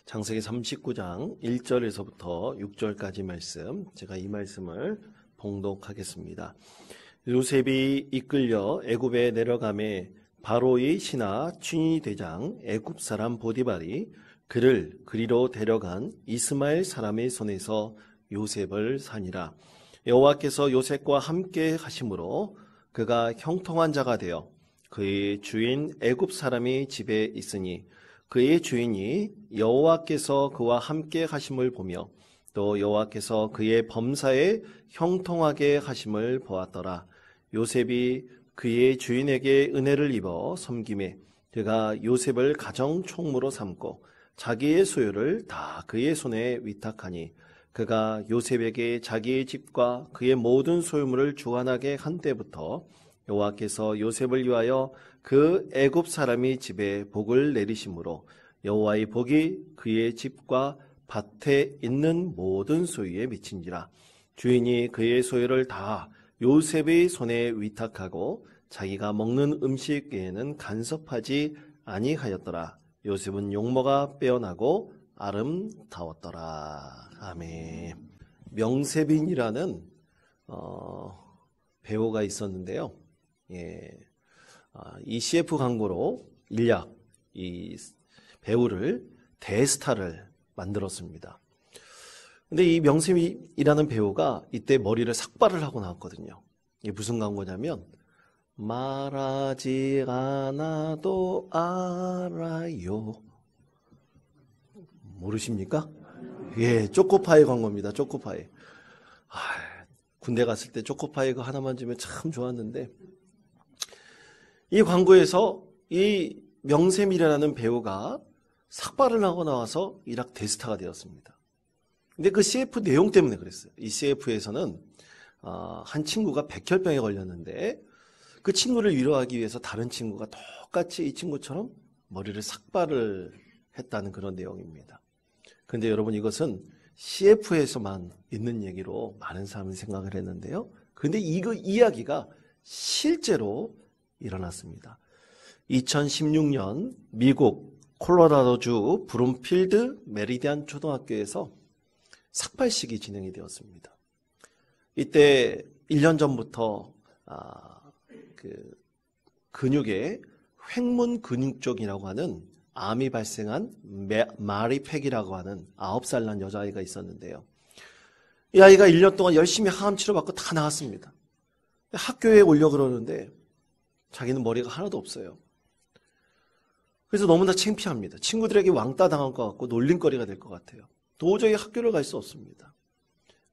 창세기 39장 1절에서부터 6절까지 말씀, 제가 이 말씀을 봉독하겠습니다. 요셉이 이끌려 애굽에 내려가매 바로의 신하 춘이 대장 애굽 사람 보디발이 그를 그리로 데려간 이스마엘 사람의 손에서 요셉을 사니라. 여호와께서 요셉과 함께 하심으로 그가 형통한 자가 되어 그의 주인 애굽 사람이 집에 있으니 그의 주인이 여호와께서 그와 함께 하심을 보며 또 여호와께서 그의 범사에 형통하게 하심을 보았더라. 요셉이 그의 주인에게 은혜를 입어 섬김에 그가 요셉을 가정 총무로 삼고 자기의 소유를 다 그의 손에 위탁하니 그가 요셉에게 자기의 집과 그의 모든 소유물을 주관하게 한 때부터 여호와께서 요셉을 위하여 그 애굽 사람이 집에 복을 내리심으로 여호와의 복이 그의 집과 밭에 있는 모든 소유에 미친지라. 주인이 그의 소유를 다 요셉의 손에 위탁하고 자기가 먹는 음식 외에는 간섭하지 아니하였더라. 요셉은 용모가 빼어나고 아름다웠더라. 아멘. 명세빈이라는 배우가 있었는데요. 이 CF 광고로 일약 이 배우를 대스타를 만들었습니다. 근데 이 명세빈이라는 배우가 이때 머리를 삭발을 하고 나왔거든요. 이게 무슨 광고냐면 말하지 않아도 알아요. 모르십니까? 예, 초코파이 광고입니다. 초코파이. 군대 갔을 때 초코파이 그 하나만 주면 참 좋았는데 이 광고에서 이 명세밀이라는 배우가 삭발을 하고 나와서 일약 대스타가 되었습니다. 근데 그 CF 내용 때문에 그랬어요. 이 CF에서는 한 친구가 백혈병에 걸렸는데 그 친구를 위로하기 위해서 다른 친구가 똑같이 이 친구처럼 머리를 삭발을 했다는 그런 내용입니다. 그런데 여러분 이것은 CF에서만 있는 얘기로 많은 사람이 생각을 했는데요. 그런데 이 이야기가 실제로 일어났습니다. 2016년 미국 콜로라도주 브룸필드 메리디안 초등학교에서 삭발식이 진행이 되었습니다. 이때 1년 전부터 근육의 횡문 근육 쪽이라고 하는 암이 발생한 마리 팩이라고 하는 9살 난 여자아이가 있었는데요. 이 아이가 1년 동안 열심히 항암 치료받고 다 나았습니다. 학교에 오려고 그러는데 자기는 머리가 하나도 없어요. 그래서 너무나 창피합니다. 친구들에게 왕따 당한 것 같고 놀림거리가 될 것 같아요. 도저히 학교를 갈 수 없습니다.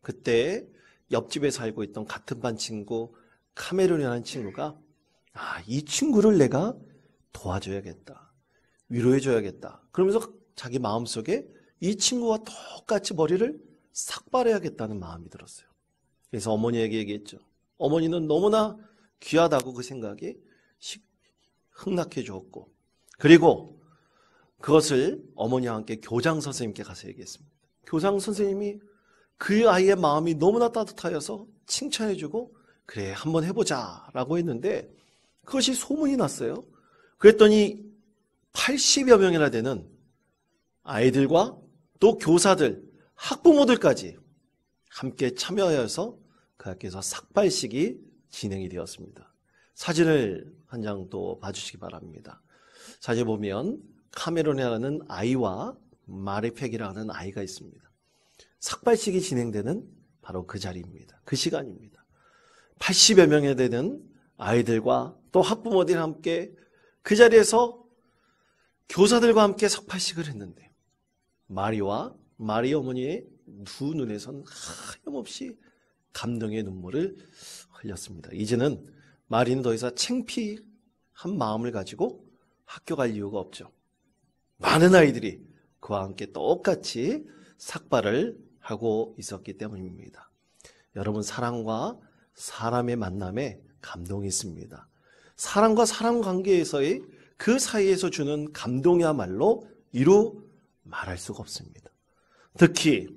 그때 옆집에 살고 있던 같은 반 친구 카메론이라는 친구가 이 친구를 내가 도와줘야겠다. 위로해줘야겠다. 그러면서 자기 마음속에 이 친구와 똑같이 머리를 삭발해야겠다는 마음이 들었어요. 그래서 어머니에게 얘기했죠. 어머니는 너무나 귀하다고 그 생각이 흥락해 주었고 그리고 그것을 어머니와 함께 교장 선생님께 가서 얘기했습니다. 교장 선생님이 그 아이의 마음이 너무나 따뜻하여서 칭찬해주고 그래 한번 해보자 라고 했는데 그것이 소문이 났어요. 그랬더니 80여 명이나 되는 아이들과 또 교사들, 학부모들까지 함께 참여하여서 그 학교에서 삭발식이 진행이 되었습니다. 사진을 한 장 또 봐주시기 바랍니다. 사진 보면 카메론이라는 아이와 마리팩이라는 아이가 있습니다. 삭발식이 진행되는 바로 그 자리입니다. 그 시간입니다. 80여 명에 되는 아이들과 또 학부모들이 함께 그 자리에서 교사들과 함께 삭발식을 했는데 마리와 마리 어머니의 두 눈에선 하염없이 감동의 눈물을 흘렸습니다. 이제는 마리는 더 이상 창피한 마음을 가지고 학교 갈 이유가 없죠. 많은 아이들이 그와 함께 똑같이 삭발을 하고 있었기 때문입니다. 여러분 사람과 사람의 만남에 감동이 있습니다. 사람과 사람 관계에서의 그 사이에서 주는 감동이야말로 이루 말할 수가 없습니다. 특히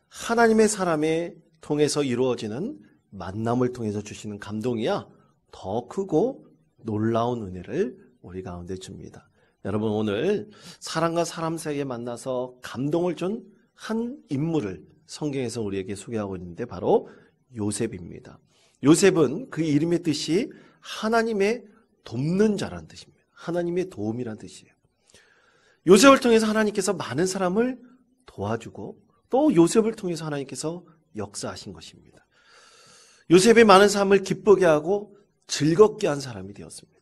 하나님의 사람에 통해서 이루어지는 만남을 통해서 주시는 감동이야 더 크고 놀라운 은혜를 우리 가운데 줍니다. 여러분 오늘 사람과 사람 사이에 만나서 감동을 준 한 인물을 성경에서 우리에게 소개하고 있는데 바로 요셉입니다. 요셉은 그 이름의 뜻이 하나님의 돕는 자라는 뜻입니다. 하나님의 도움이라는 뜻이에요. 요셉을 통해서 하나님께서 많은 사람을 도와주고 또 요셉을 통해서 하나님께서 역사하신 것입니다. 요셉이 많은 사람을 기쁘게 하고 즐겁게 한 사람이 되었습니다.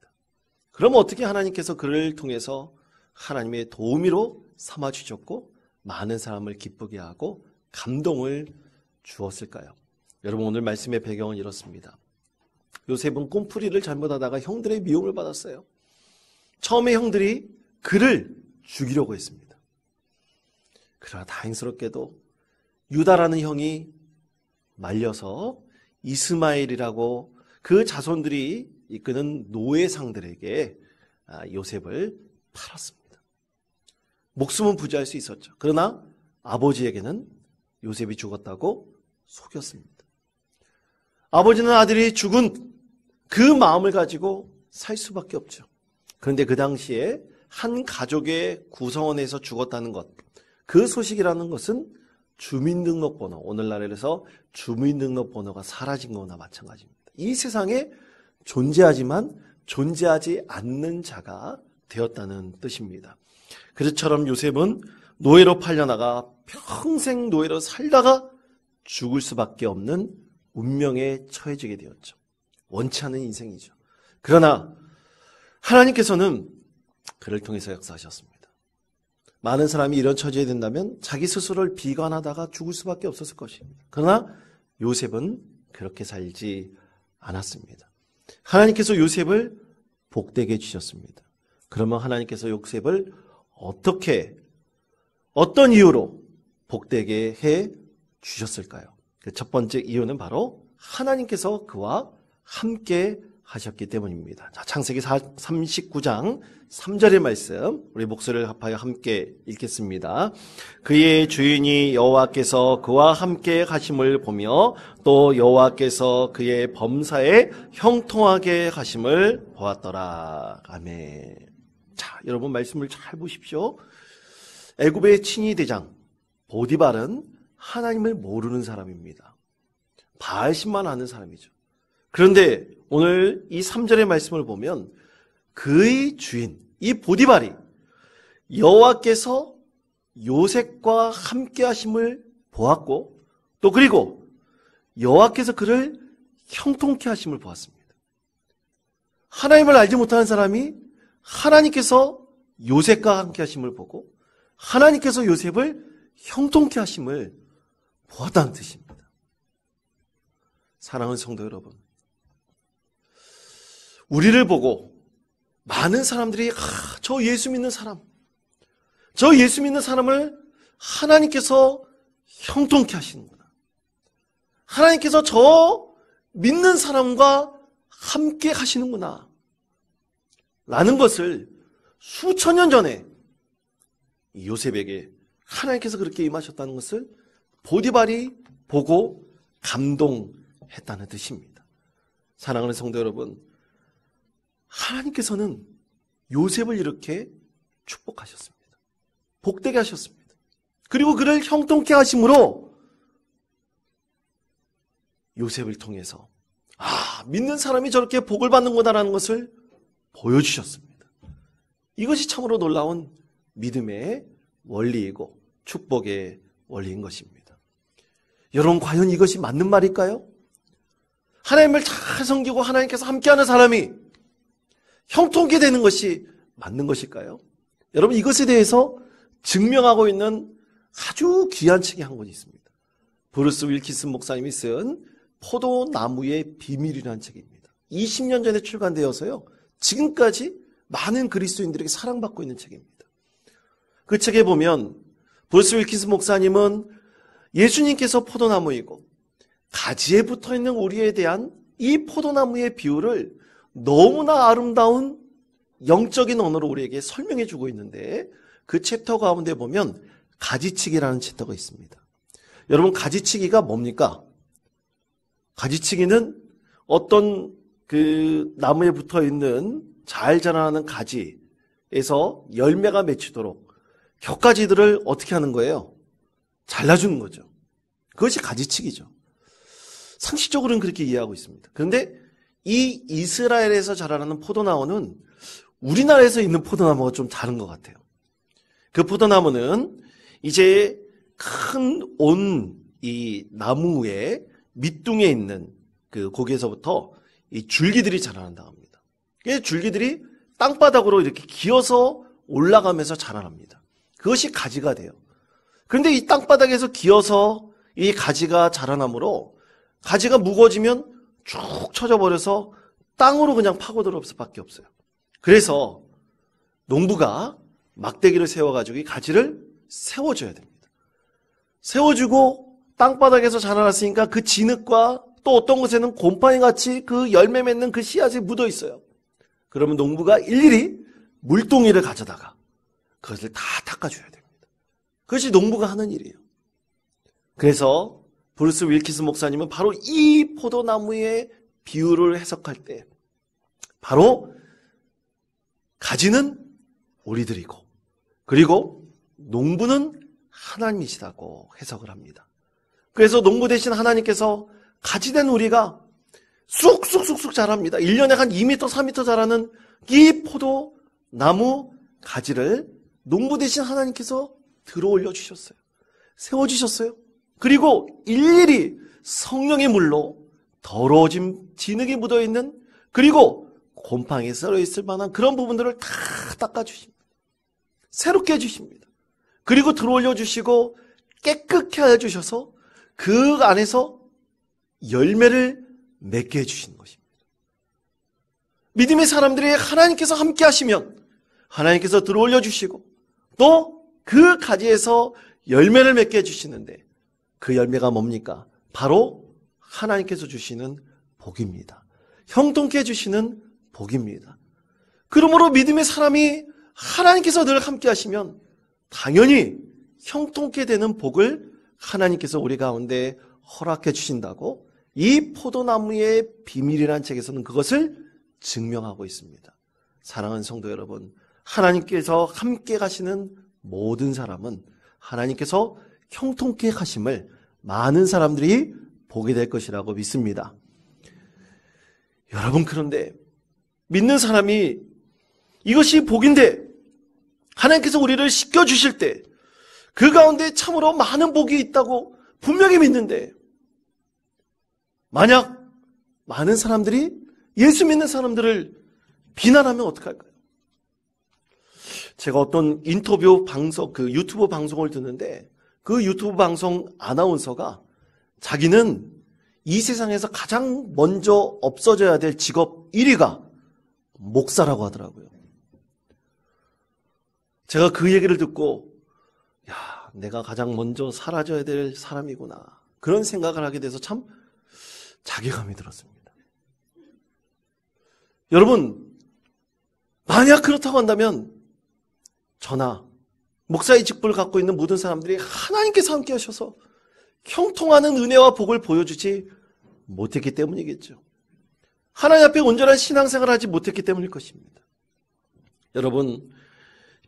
그럼 어떻게 하나님께서 그를 통해서 하나님의 도우미로 삼아주셨고 많은 사람을 기쁘게 하고 감동을 주었을까요? 여러분 오늘 말씀의 배경은 이렇습니다. 요셉은 꿈풀이를 잘못하다가 형들의 미움을 받았어요. 처음에 형들이 그를 죽이려고 했습니다. 그러나 다행스럽게도 유다라는 형이 말려서 이스마엘이라고 그 자손들이 이끄는 노예상들에게 요셉을 팔았습니다. 목숨은 부지할 수 있었죠. 그러나 아버지에게는 요셉이 죽었다고 속였습니다. 아버지는 아들이 죽은 그 마음을 가지고 살 수밖에 없죠. 그런데 그 당시에 한 가족의 구성원에서 죽었다는 것, 그 소식이라는 것은 주민등록번호, 오늘날에서 주민등록번호가 사라진 거나 마찬가지입니다. 이 세상에 존재하지만 존재하지 않는 자가 되었다는 뜻입니다. 그처럼 요셉은 노예로 팔려나가 평생 노예로 살다가 죽을 수밖에 없는 운명에 처해지게 되었죠. 원치 않는 인생이죠. 그러나 하나님께서는 그를 통해서 역사하셨습니다. 많은 사람이 이런 처지에 된다면 자기 스스로를 비관하다가 죽을 수밖에 없었을 것입니다. 그러나 요셉은 그렇게 살지 않았습니다. 하나님께서 요셉을 복되게 해주셨습니다. 그러면 하나님께서 요셉을 어떤 이유로 복되게 해 주셨을까요? 그 첫 번째 이유는 바로 하나님께서 그와 함께 하셨기 때문입니다. 자, 창세기 39장 3절의 말씀 우리 목소리를 합하여 함께 읽겠습니다. 그의 주인이 여호와께서 그와 함께 가심을 보며 또 여호와께서 그의 범사에 형통하게 가심을 보았더라. 아멘. 자, 여러분 말씀을 잘 보십시오. 애굽의 친위 대장 보디발은 하나님을 모르는 사람입니다. 바알신만 아는 사람이죠. 그런데 오늘 이 3절의 말씀을 보면 그의 주인 이 보디발이 여호와께서 요셉과 함께 하심을 보았고 또 그리고 여호와께서 그를 형통케 하심을 보았습니다. 하나님을 알지 못하는 사람이 하나님께서 요셉과 함께 하심을 보고 하나님께서 요셉을 형통케 하심을 보았다는 뜻입니다. 사랑하는 성도 여러분, 우리를 보고 많은 사람들이 저 예수 믿는 사람을 하나님께서 형통케 하시는구나. 하나님께서 저 믿는 사람과 함께 하시는구나. 라는 것을 수천 년 전에 요셉에게 하나님께서 그렇게 임하셨다는 것을 보디발이 보고 감동했다는 뜻입니다. 사랑하는 성도 여러분, 하나님께서는 요셉을 이렇게 축복하셨습니다. 복되게 하셨습니다. 그리고 그를 형통케 하심으로 요셉을 통해서 믿는 사람이 저렇게 복을 받는구나라는 것을 보여주셨습니다. 이것이 참으로 놀라운 믿음의 원리이고 축복의 원리인 것입니다. 여러분 과연 이것이 맞는 말일까요? 하나님을 잘 섬기고 하나님께서 함께하는 사람이 형통케 되는 것이 맞는 것일까요? 여러분 이것에 대해서 증명하고 있는 아주 귀한 책이 한 권 있습니다. 브루스 윌키슨 목사님이 쓴 포도나무의 비밀이라는 책입니다. 20년 전에 출간되어서요. 지금까지 많은 그리스도인들에게 사랑받고 있는 책입니다. 그 책에 보면 브루스 윌키슨 목사님은 예수님께서 포도나무이고 가지에 붙어있는 우리에 대한 이 포도나무의 비유를 너무나 아름다운 영적인 언어로 우리에게 설명해 주고 있는데 그 챕터 가운데 보면 가지치기라는 챕터가 있습니다. 여러분 가지치기가 뭡니까? 가지치기는 어떤 그 나무에 붙어있는 잘 자라나는 가지에 가지에서 열매가 맺히도록 격가지들을 어떻게 하는 거예요? 잘라주는 거죠. 그것이 가지치기죠. 상식적으로는 그렇게 이해하고 있습니다. 그런데 이 이스라엘에서 자라나는 포도나무는 우리나라에서 있는 포도나무가 좀 다른 것 같아요. 그 포도나무는 이제 큰 이 나무의 밑둥에 있는 거기에서부터 이 줄기들이 자라난다고 합니다. 이 줄기들이 땅바닥으로 이렇게 기어서 올라가면서 자라납니다. 그것이 가지가 돼요. 그런데 이 땅바닥에서 기어서 이 가지가 자라나므로 가지가 무거워지면 쭉 쳐져버려서 땅으로 그냥 파고들을 수밖에 없어요. 그래서 농부가 막대기를 세워가지고 이 가지를 세워줘야 됩니다. 세워주고 땅바닥에서 자라났으니까 그 진흙과 또 어떤 곳에는 곰팡이 같이 그 열매 맺는 그 씨앗이 묻어 있어요. 그러면 농부가 일일이 물동이를 가져다가 그것을 다 닦아줘야 됩니다. 그것이 농부가 하는 일이에요. 그래서 브루스 윌키스 목사님은 바로 이 포도나무의 비유를 해석할 때 바로 가지는 우리들이고 그리고 농부는 하나님이시다고 해석을 합니다. 그래서 농부 대신 하나님께서 가지된 우리가 쑥쑥쑥쑥 자랍니다. 1년에 한 2m, 3m 자라는 이 포도나무 가지를 농부 대신 하나님께서 들어올려 주셨어요. 세워주셨어요. 그리고 일일이 성령의 물로 더러워진 진흙이 묻어있는 그리고 곰팡이에 썰어있을 만한 그런 부분들을 다 닦아주십니다. 새롭게 해주십니다. 그리고 들어올려 주시고 깨끗게 해주셔서 그 안에서 열매를 맺게 해주시는 것입니다. 믿음의 사람들이 하나님께서 함께 하시면 하나님께서 들어올려 주시고 또 그 가지에서 열매를 맺게 해주시는데 그 열매가 뭡니까? 바로 하나님께서 주시는 복입니다. 형통케 해주시는 복입니다. 그러므로 믿음의 사람이 하나님께서 늘 함께 하시면 당연히 형통케 되는 복을 하나님께서 우리 가운데 허락해 주신다고 이 포도나무의 비밀이라는 책에서는 그것을 증명하고 있습니다. 사랑하는 성도 여러분, 하나님께서 함께 가시는 모든 사람은 하나님께서 형통케 하심을 많은 사람들이 보게 될 것이라고 믿습니다. 여러분, 그런데 믿는 사람이 이것이 복인데 하나님께서 우리를 씻겨주실 때 그 가운데 참으로 많은 복이 있다고 분명히 믿는데 만약 많은 사람들이 예수 믿는 사람들을 비난하면 어떡할까요? 제가 어떤 인터뷰 방송, 유튜브 방송을 듣는데 그 유튜브 방송 아나운서가 자기는 이 세상에서 가장 먼저 없어져야 될 직업 1위가 목사라고 하더라고요. 제가 그 얘기를 듣고 야, 내가 가장 먼저 사라져야 될 사람이구나. 그런 생각을 하게 돼서 참 자괴감이 들었습니다. 여러분, 만약 그렇다고 한다면 저나 목사의 직분을 갖고 있는 모든 사람들이 하나님께서 함께 하셔서 형통하는 은혜와 복을 보여주지 못했기 때문이겠죠. 하나님 앞에 온전한 신앙생활을 하지 못했기 때문일 것입니다. 여러분,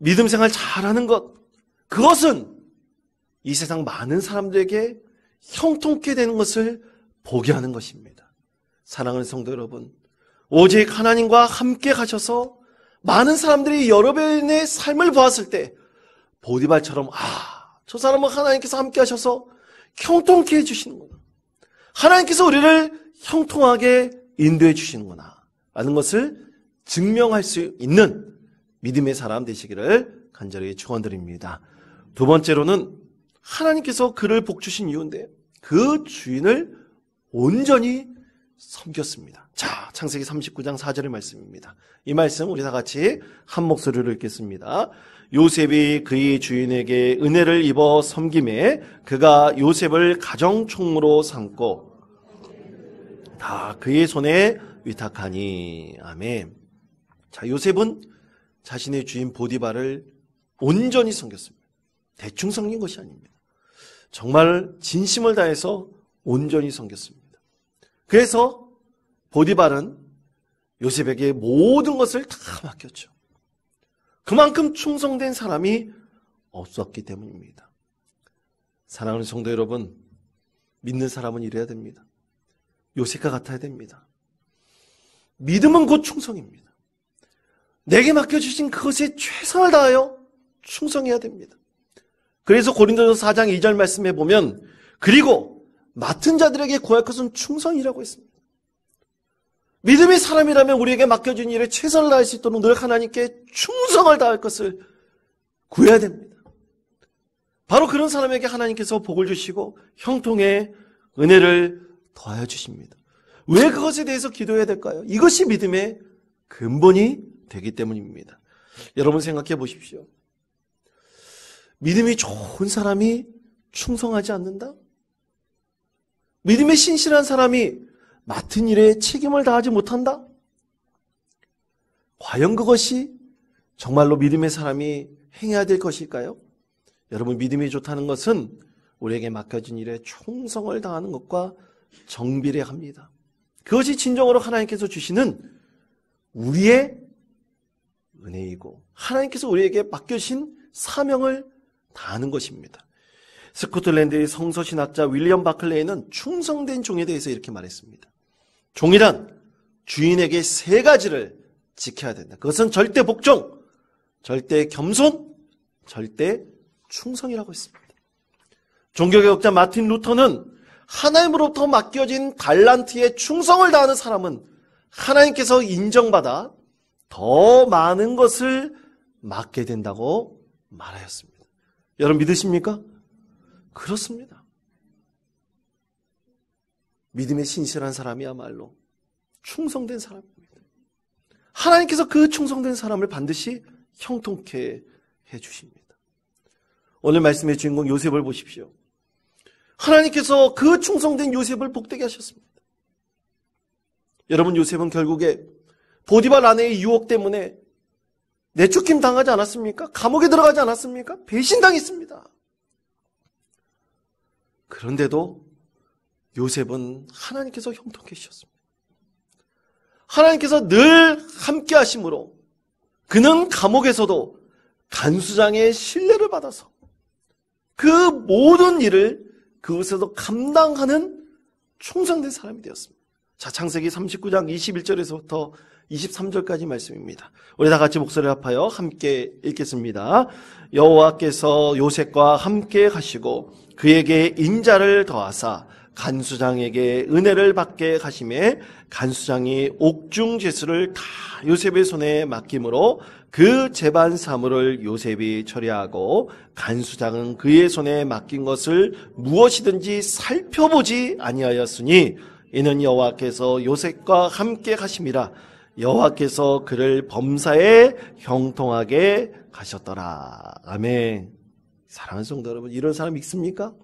믿음 생활 잘하는 것, 그것은 이 세상 많은 사람들에게 형통케 되는 것을 보게 하는 것입니다. 사랑하는 성도 여러분, 오직 하나님과 함께 가셔서 많은 사람들이 여러분의 삶을 보았을 때 보디발처럼 저 사람은 하나님께서 함께 하셔서 형통케 해주시는구나. 하나님께서 우리를 형통하게 인도해 주시는구나 라는 것을 증명할 수 있는 믿음의 사람 되시기를 간절히 축원드립니다. 두 번째로는 하나님께서 그를 복주신 이유인데 그 주인을 온전히 섬겼습니다. 자, 창세기 39장 4절의 말씀입니다. 이 말씀 우리 다 같이 한 목소리로 읽겠습니다. 요셉이 그의 주인에게 은혜를 입어 섬김에 그가 요셉을 가정총무로 삼고 다 그의 손에 위탁하니. 아멘. 자, 요셉은 자신의 주인 보디발을 온전히 섬겼습니다. 대충 섬긴 것이 아닙니다. 정말 진심을 다해서 온전히 섬겼습니다. 그래서 보디발은 요셉에게 모든 것을 다 맡겼죠. 그만큼 충성된 사람이 없었기 때문입니다. 사랑하는 성도 여러분, 믿는 사람은 이래야 됩니다. 요셉과 같아야 됩니다. 믿음은 곧 충성입니다. 내게 맡겨주신 그것에 최선을 다하여 충성해야 됩니다. 그래서 고린도전서 4장 2절 말씀에 보면 그리고 맡은 자들에게 구할 것은 충성이라고 했습니다. 믿음의 사람이라면 우리에게 맡겨진 일에 최선을 다할 수 있도록 늘 하나님께 충성을 다할 것을 구해야 됩니다. 바로 그런 사람에게 하나님께서 복을 주시고 형통의 은혜를 더하여 주십니다. 왜 그것에 대해서 기도해야 될까요? 이것이 믿음의 근본이 되기 때문입니다. 여러분 생각해 보십시오. 믿음이 좋은 사람이 충성하지 않는다? 믿음에 신실한 사람이 맡은 일에 책임을 다하지 못한다? 과연 그것이 정말로 믿음의 사람이 행해야 될 것일까요? 여러분, 믿음이 좋다는 것은 우리에게 맡겨진 일에 충성을 다하는 것과 정비례합니다. 그것이 진정으로 하나님께서 주시는 우리의 은혜이고 하나님께서 우리에게 맡겨주신 사명을 다하는 것입니다. 스코틀랜드의 성서신학자 윌리엄 바클레이는 충성된 종에 대해서 이렇게 말했습니다. 종이란 주인에게 세 가지를 지켜야 된다. 그것은 절대 복종, 절대 겸손, 절대 충성이라고 했습니다. 종교개혁자 마틴 루터는 하나님으로부터 맡겨진 달란트에 충성을 다하는 사람은 하나님께서 인정받아 더 많은 것을 맡게 된다고 말하였습니다. 여러분 믿으십니까? 그렇습니다. 믿음에 신실한 사람이야말로 충성된 사람입니다. 하나님께서 그 충성된 사람을 반드시 형통케 해주십니다. 오늘 말씀의 주인공 요셉을 보십시오. 하나님께서 그 충성된 요셉을 복되게 하셨습니다. 여러분, 요셉은 결국에 보디발 아내의 유혹 때문에 내쫓김 당하지 않았습니까? 감옥에 들어가지 않았습니까? 배신당했습니다. 그런데도 요셉은 하나님께서 형통케 하셨습니다. 하나님께서 늘 함께 하심으로 그는 감옥에서도 간수장의 신뢰를 받아서 그 모든 일을 그곳에서 감당하는 충성된 사람이 되었습니다. 자, 창세기 39장 21절에서부터 23절까지 말씀입니다. 우리 다 같이 목소리를 합하여 함께 읽겠습니다. 여호와께서 요셉과 함께 하시고 그에게 인자를 더하사 간수장에게 은혜를 받게 하심에 간수장이 옥중 제수를 다 요셉의 손에 맡김으로 그 재반 사물을 요셉이 처리하고 간수장은 그의 손에 맡긴 것을 무엇이든지 살펴보지 아니하였으니 이는 여호와께서 요셉과 함께 하심이라. 여호와께서 그를 범사에 형통하게 하셨더라. 아멘. 사랑하는 성도 여러분, 이런 사람 있습니까?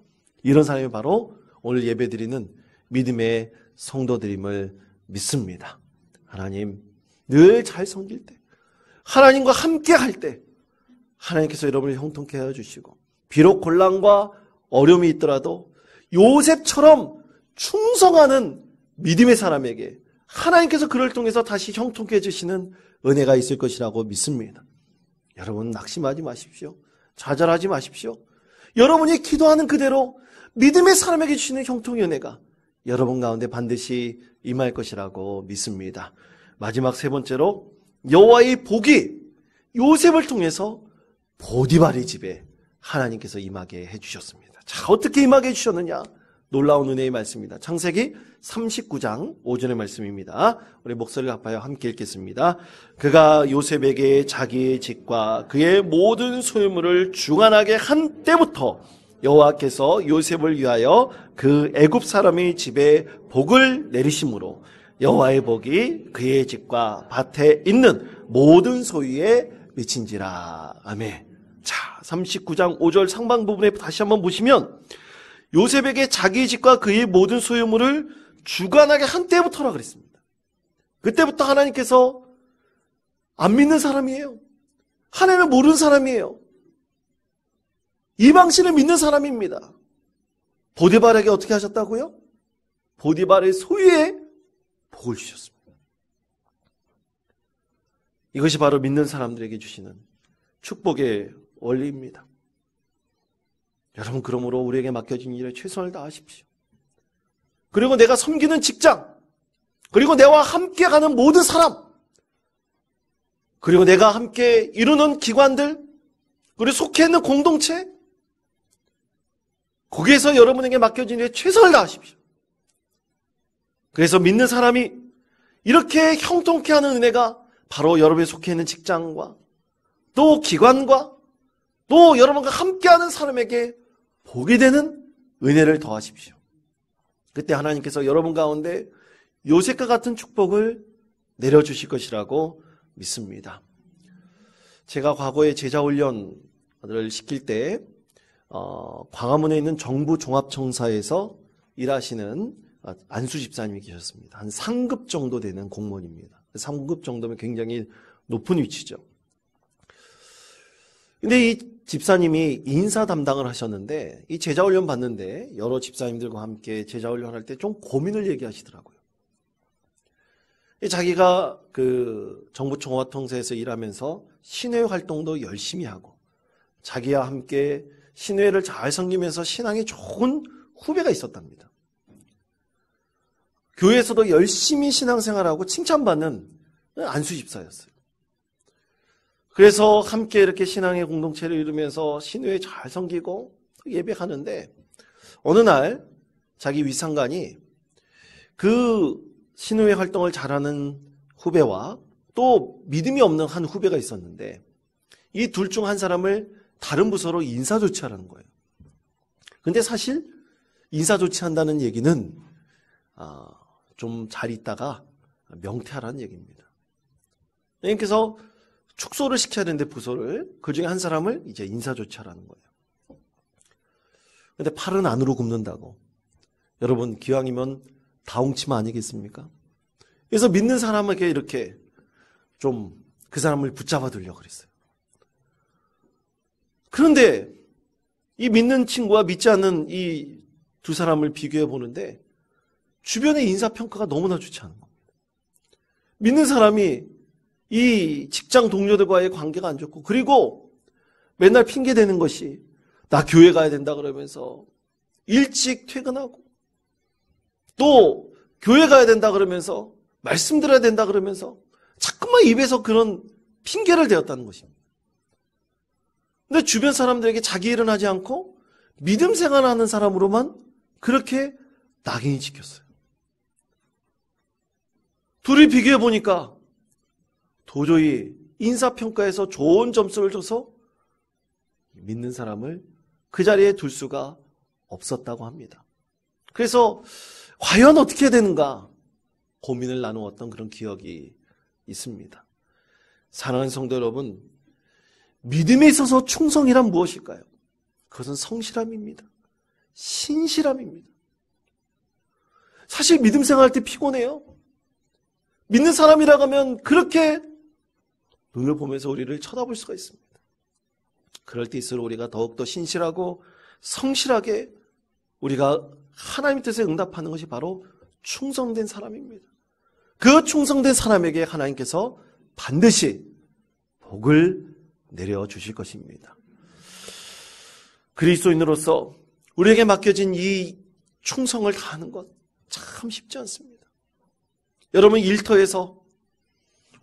이런 사람이 바로 오늘 예배드리는 믿음의 성도들임을 믿습니다. 하나님 늘 잘 섬길 때, 하나님과 함께 할 때 하나님께서 여러분을 형통케 해주시고, 비록 곤란과 어려움이 있더라도 요셉처럼 충성하는 믿음의 사람에게 하나님께서 그를 통해서 다시 형통케 해주시는 은혜가 있을 것이라고 믿습니다. 여러분 낙심하지 마십시오. 좌절하지 마십시오. 여러분이 기도하는 그대로 믿음의 사람에게 주시는 형통의 은혜가 여러분 가운데 반드시 임할 것이라고 믿습니다. 마지막 세 번째로 여호와의 복이 요셉을 통해서 보디발의 집에 하나님께서 임하게 해주셨습니다. 자, 어떻게 임하게 해주셨느냐? 놀라운 은혜의 말씀입니다. 창세기 39장 5절의 말씀입니다. 우리 목소리를 합하여 함께 읽겠습니다. 그가 요셉에게 자기의 집과 그의 모든 소유물을 주관하게 한 때부터 여호와께서 요셉을 위하여 그 애굽 사람의 집에 복을 내리심으로 여호와의 복이 그의 집과 밭에 있는 모든 소유에 미친지라. 아멘. 자, 39장 5절 상반 부분에 다시 한번 보시면 요셉에게 자기 집과 그의 모든 소유물을 주관하게 한 때부터라 그랬습니다. 그때부터 하나님께서 안 믿는 사람이에요. 하나님을 모르는 사람이에요. 이방신을 믿는 사람입니다. 보디발에게 어떻게 하셨다고요? 보디발의 소유에 복을 주셨습니다. 이것이 바로 믿는 사람들에게 주시는 축복의 원리입니다. 여러분, 그러므로 우리에게 맡겨진 일에 최선을 다하십시오. 그리고 내가 섬기는 직장, 그리고 내와 함께 가는 모든 사람, 그리고 내가 함께 이루는 기관들, 그리고 속해 있는 공동체, 거기에서 여러분에게 맡겨진 일에 최선을 다하십시오. 그래서 믿는 사람이 이렇게 형통케 하는 은혜가 바로 여러분이 속해 있는 직장과 또 기관과 또 여러분과 함께하는 사람에게 복이 되는 은혜를 더하십시오. 그때 하나님께서 여러분 가운데 요셉과 같은 축복을 내려주실 것이라고 믿습니다. 제가 과거에 제자훈련을 시킬 때 광화문에 있는 정부종합청사에서 일하시는 안수 집사님이 계셨습니다. 한 3급 정도 되는 공무원입니다. 3급 정도면 굉장히 높은 위치죠. 근데 이 집사님이 인사 담당을 하셨는데 이 제자훈련 받는데 여러 집사님들과 함께 제자훈련 할 때 좀 고민을 얘기하시더라고요. 자기가 그 정부종합청사에서 일하면서 신회 활동도 열심히 하고 자기와 함께 신회를 잘 섬기면서 신앙이 좋은 후배가 있었답니다. 교회에서도 열심히 신앙생활하고 칭찬받는 안수 집사였어요. 그래서 함께 이렇게 신앙의 공동체를 이루면서 신회에 잘 섬기고 예배하는데 어느 날 자기 윗상관이 그 신회 활동을 잘하는 후배와 또 믿음이 없는 한 후배가 있었는데 이 둘 중 한 사람을 다른 부서로 인사 조치하라는 거예요. 근데 사실 인사 조치한다는 얘기는 좀 잘 있다가 명퇴하라는 얘기입니다. 그래서 축소를 시켜야 되는데 부서를 그중에 한 사람을 이제 인사 조치하라는 거예요. 근데 팔은 안으로 굽는다고. 여러분 기왕이면 다홍치마 아니겠습니까? 그래서 믿는 사람에게 이렇게 좀 그 사람을 붙잡아 두려고 그랬어요. 그런데 이 믿는 친구와 믿지 않는 이 두 사람을 비교해 보는데 주변의 인사평가가 너무나 좋지 않은 겁니다. 믿는 사람이 이 직장 동료들과의 관계가 안 좋고 그리고 맨날 핑계대는 것이 나 교회 가야 된다 그러면서 일찍 퇴근하고 또 교회 가야 된다 그러면서 말씀 들어야 된다 그러면서 자꾸만 입에서 그런 핑계를 대었다는 것입니다. 근데 주변 사람들에게 자기 일은 하지 않고 믿음 생활하는 사람으로만 그렇게 낙인이 찍혔어요. 둘이 비교해 보니까 도저히 인사평가에서 좋은 점수를 줘서 믿는 사람을 그 자리에 둘 수가 없었다고 합니다. 그래서 과연 어떻게 해야 되는가 고민을 나누었던 그런 기억이 있습니다. 사랑하는 성도 여러분, 믿음에 있어서 충성이란 무엇일까요? 그것은 성실함입니다. 신실함입니다. 사실 믿음 생활할 때 피곤해요. 믿는 사람이라고 하면 그렇게 눈을 보면서 우리를 쳐다볼 수가 있습니다. 그럴 때일수록 우리가 더욱더 신실하고 성실하게 우리가 하나님의 뜻에 응답하는 것이 바로 충성된 사람입니다. 그 충성된 사람에게 하나님께서 반드시 복을 내려주실 것입니다. 그리스도인으로서 우리에게 맡겨진 이 충성을 다하는 것 참 쉽지 않습니다. 여러분 일터에서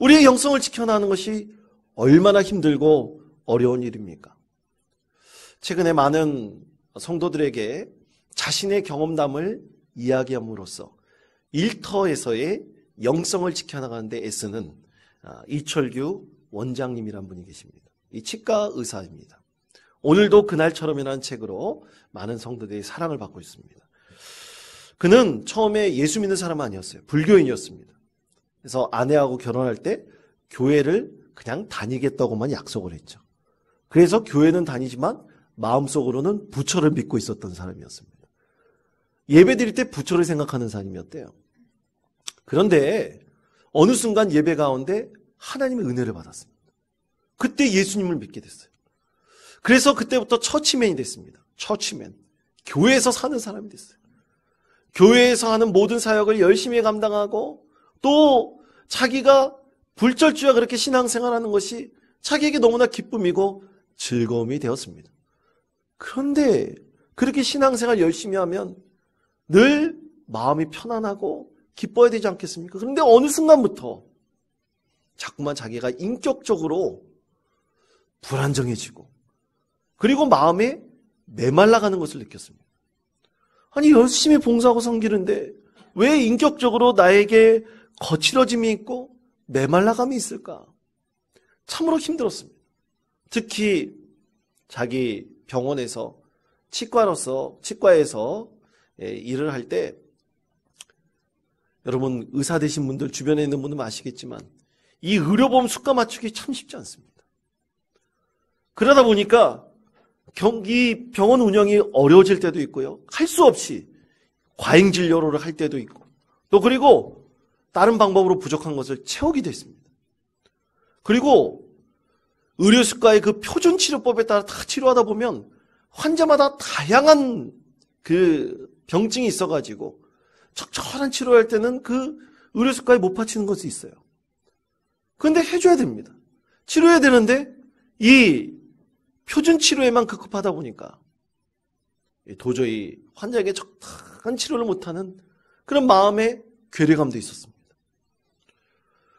우리의 영성을 지켜나가는 것이 얼마나 힘들고 어려운 일입니까? 최근에 많은 성도들에게 자신의 경험담을 이야기함으로써 일터에서의 영성을 지켜나가는데 애쓰는 이철규 원장님이란 분이 계십니다. 이 치과 의사입니다. 오늘도 그날처럼이라는 책으로 많은 성도들의 사랑을 받고 있습니다. 그는 처음에 예수 믿는 사람은 아니었어요. 불교인이었습니다. 그래서 아내하고 결혼할 때 교회를 그냥 다니겠다고만 약속을 했죠. 그래서 교회는 다니지만 마음속으로는 부처를 믿고 있었던 사람이었습니다. 예배 드릴 때 부처를 생각하는 사람이었대요. 그런데 어느 순간 예배 가운데 하나님의 은혜를 받았습니다. 그때 예수님을 믿게 됐어요. 그래서 그때부터 처치맨이 됐습니다. 처치맨. 교회에서 사는 사람이 됐어요. 교회에서 하는 모든 사역을 열심히 감당하고 또 자기가 불철주야 그렇게 신앙생활하는 것이 자기에게 너무나 기쁨이고 즐거움이 되었습니다. 그런데 그렇게 신앙생활 열심히 하면 늘 마음이 편안하고 기뻐야 되지 않겠습니까? 그런데 어느 순간부터 자꾸만 자기가 인격적으로 불안정해지고 그리고 마음에 메말라가는 것을 느꼈습니다. 아니, 열심히 봉사하고 섬기는데 왜 인격적으로 나에게 거칠어짐이 있고 메말라감이 있을까? 참으로 힘들었습니다. 특히 자기 병원에서 치과에서 일을 할 때 여러분 의사 되신 분들 주변에 있는 분들은 아시겠지만 이 의료보험 수가 맞추기 참 쉽지 않습니다. 그러다 보니까 이 병원 운영이 어려워질 때도 있고요. 할 수 없이 과잉 진료를 할 때도 있고 또 그리고 다른 방법으로 부족한 것을 채우기도 했습니다. 그리고 의료수가의 그 표준 치료법에 따라 다 치료하다 보면 환자마다 다양한 그 병증이 있어가지고 적절한 치료할 때는 그 의료수가에 못 바치는 것이 있어요. 그런데 해줘야 됩니다. 치료해야 되는데 이 표준 치료에만 급급하다 보니까 도저히 환자에게 적당한 치료를 못하는 그런 마음의 괴리감도 있었습니다.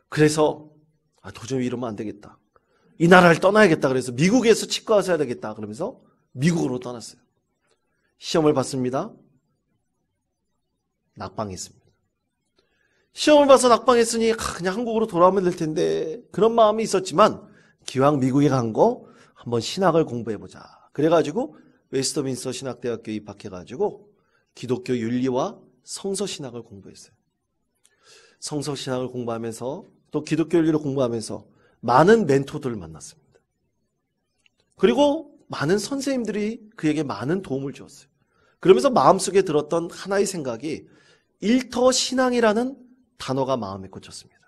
그래서 도저히 이러면 안 되겠다. 이 나라를 떠나야겠다. 그래서 미국에서 치과 의사 해야 되겠다. 그러면서 미국으로 떠났어요. 시험을 봤습니다. 낙방했습니다. 시험을 봐서 낙방했으니 그냥 한국으로 돌아오면 될 텐데 그런 마음이 있었지만 기왕 미국에 간 거 한번 신학을 공부해보자. 그래가지고 웨스터민스터 신학대학교에 입학해가지고 기독교 윤리와 성서신학을 공부했어요. 성서신학을 공부하면서 또 기독교 윤리를 공부하면서 많은 멘토들을 만났습니다. 그리고 많은 선생님들이 그에게 많은 도움을 주었어요. 그러면서 마음속에 들었던 하나의 생각이 일터 신앙이라는 단어가 마음에 꽂혔습니다.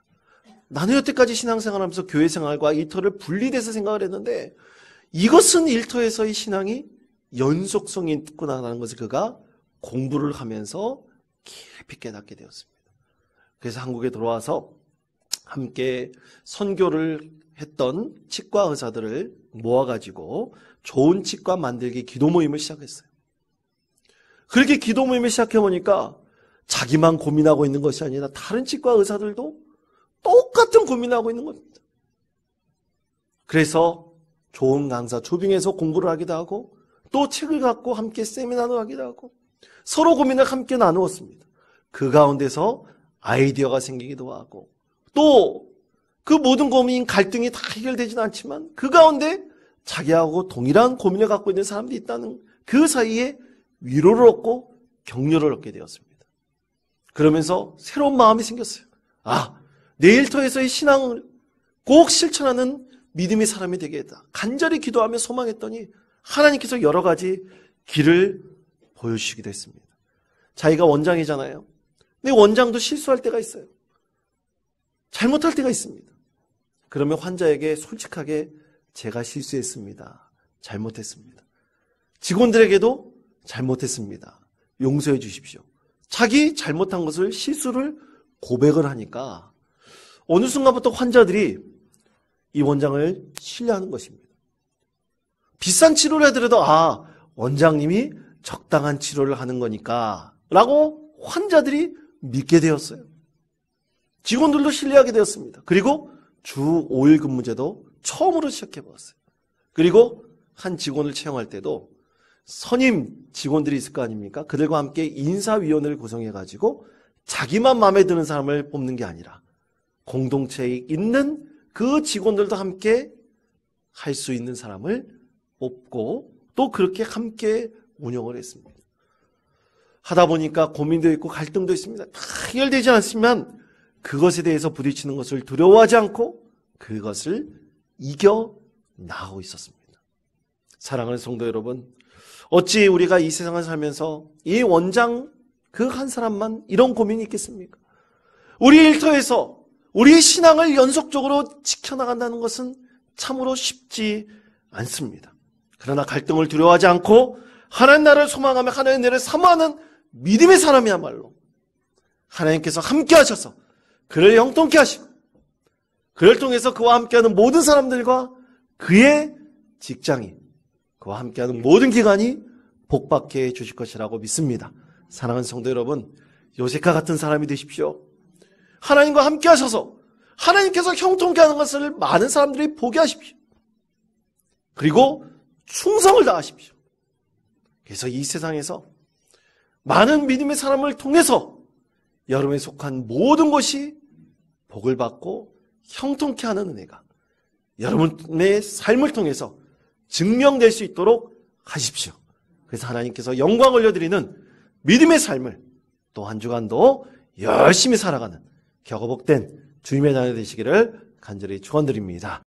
나는 여태까지 신앙생활하면서 교회생활과 일터를 분리돼서 생각을 했는데 이것은 일터에서의 신앙이 연속성이 있구나라는 것을 그가 공부를 하면서 깊이 깨닫게 되었습니다. 그래서 한국에 돌아와서 함께 선교를 했던 치과 의사들을 모아가지고 좋은 치과 만들기 기도 모임을 시작했어요. 그렇게 기도 모임을 시작해보니까 자기만 고민하고 있는 것이 아니라 다른 치과 의사들도 똑같은 고민하고 있는 겁니다. 그래서 좋은 강사 초빙해서 공부를 하기도 하고 또 책을 갖고 함께 세미나도 하기도 하고 서로 고민을 함께 나누었습니다. 그 가운데서 아이디어가 생기기도 하고 또 그 모든 고민, 갈등이 다 해결되지는 않지만 그 가운데 자기하고 동일한 고민을 갖고 있는 사람들이 있다는 그 사이에 위로를 얻고 격려를 얻게 되었습니다. 그러면서 새로운 마음이 생겼어요. 내 일터에서의 신앙을 꼭 실천하는 믿음의 사람이 되겠다. 간절히 기도하며 소망했더니 하나님께서 여러 가지 길을 보여주시기도 했습니다. 자기가 원장이잖아요. 근데 원장도 실수할 때가 있어요. 잘못할 때가 있습니다. 그러면 환자에게 솔직하게 제가 실수했습니다. 잘못했습니다. 직원들에게도 잘못했습니다. 용서해 주십시오. 자기 잘못한 것을 실수를 고백을 하니까 어느 순간부터 환자들이 이 원장을 신뢰하는 것입니다. 비싼 치료를 하더라도 원장님이 적당한 치료를 하는 거니까 라고 환자들이 믿게 되었어요. 직원들도 신뢰하게 되었습니다. 그리고 주 5일 근무제도 처음으로 시작해봤어요. 그리고 한 직원을 채용할 때도 선임 직원들이 있을 거 아닙니까? 그들과 함께 인사위원회를 구성해가지고 자기만 마음에 드는 사람을 뽑는 게 아니라 공동체에 있는 그 직원들도 함께 할 수 있는 사람을 뽑고 또 그렇게 함께 운영을 했습니다. 하다 보니까 고민도 있고 갈등도 있습니다. 다 해결되지 않았지만 그것에 대해서 부딪히는 것을 두려워하지 않고 그것을 이겨나가고 있었습니다. 사랑하는 성도 여러분, 어찌 우리가 이 세상을 살면서 이 원장 그 한 사람만 이런 고민이 있겠습니까? 우리 일터에서 우리의 신앙을 연속적으로 지켜나간다는 것은 참으로 쉽지 않습니다. 그러나 갈등을 두려워하지 않고 하나님 나라를 소망하며 하나님 나라를 사모하는 믿음의 사람이야말로 하나님께서 함께 하셔서 그를 형통케 하시고 그를 통해서 그와 함께하는 모든 사람들과 그의 직장이, 그와 함께하는 모든 기간이 복받게 해주실 것이라고 믿습니다. 사랑하는 성도 여러분, 요셉과 같은 사람이 되십시오. 하나님과 함께 하셔서 하나님께서 형통케 하는 것을 많은 사람들이 보게 하십시오. 그리고 충성을 다하십시오. 그래서 이 세상에서 많은 믿음의 사람을 통해서 여러분에 속한 모든 것이 복을 받고 형통케 하는 은혜가 여러분의 삶을 통해서 증명될 수 있도록 하십시오. 그래서 하나님께서 영광 올려드리는 믿음의 삶을 또 한 주간도 열심히 살아가는 격어복된 주님의 자녀 되시기를 간절히 축원드립니다.